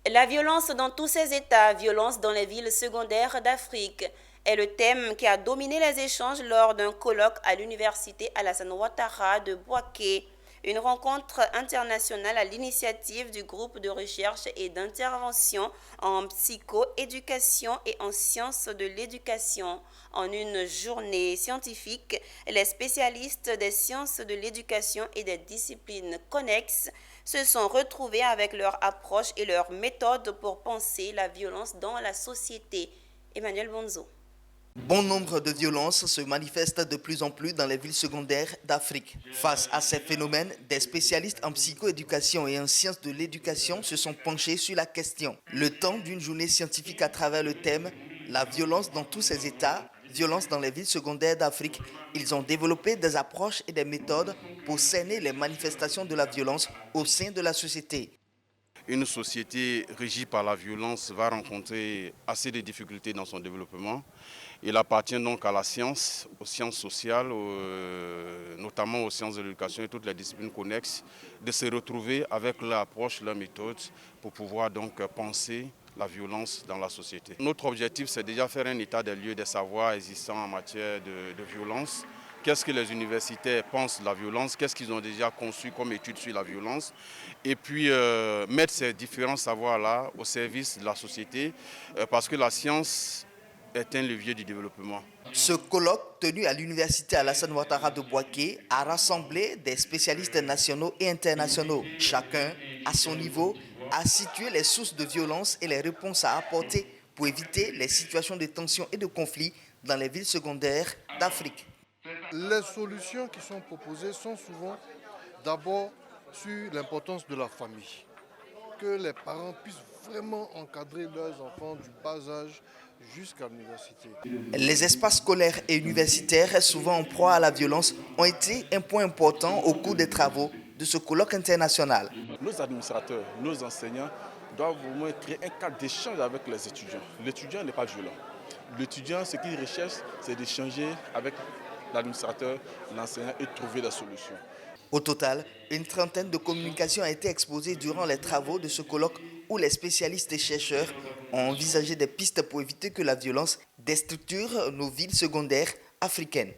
La violence dans tous ses états, violence dans les villes secondaires d'Afrique, est le thème qui a dominé les échanges lors d'un colloque à l'université Alassane Ouattara de Bouaké, une rencontre internationale à l'initiative du groupe de recherche et d'intervention en psychoéducation et en sciences de l'éducation. En une journée scientifique, les spécialistes des sciences de l'éducation et des disciplines connexes se sont retrouvés avec leur approche et leurs méthodes pour penser la violence dans la société. Emmanuel Bonzo. Bon nombre de violences se manifestent de plus en plus dans les villes secondaires d'Afrique. Face à ces phénomènes, des spécialistes en psychoéducation et en sciences de l'éducation se sont penchés sur la question. Le temps d'une journée scientifique à travers le thème « La violence dans tous ses états, violence dans les villes secondaires d'Afrique », ils ont développé des approches et des méthodes pour cerner les manifestations de la violence au sein de la société. Une société régie par la violence va rencontrer assez de difficultés dans son développement. Il appartient donc à la science, aux sciences sociales, notamment aux sciences de l'éducation et toutes les disciplines connexes, de se retrouver avec leur approche, leur méthode pour pouvoir donc penser la violence dans la société. Notre objectif, c'est déjà faire un état des lieux des savoirs existants en matière de violence. Qu'est-ce que les universitaires pensent de la violence, qu'est-ce qu'ils ont déjà conçu comme étude sur la violence, et puis mettre ces différents savoirs-là au service de la société, parce que la science est un levier du développement. Ce colloque tenu à l'université Alassane Ouattara de Bouaké a rassemblé des spécialistes nationaux et internationaux. Chacun, à son niveau, a situé les sources de violence et les réponses à apporter pour éviter les situations de tension et de conflit dans les villes secondaires d'Afrique. Les solutions qui sont proposées sont souvent d'abord sur l'importance de la famille. Que les parents puissent vraiment encadrer leurs enfants du bas âge jusqu'à l'université. Les espaces scolaires et universitaires, souvent en proie à la violence, ont été un point important au cours des travaux de ce colloque international. Nos administrateurs, nos enseignants doivent au moins créer un cadre d'échange avec les étudiants. L'étudiant n'est pas violent. L'étudiant, ce qu'il recherche, c'est d'échanger avec l'administrateur, l'enseignant et trouver des solutions. Au total, une trentaine de communications a été exposée durant les travaux de ce colloque où les spécialistes et chercheurs ont envisagé des pistes pour éviter que la violence déstructure nos villes secondaires africaines.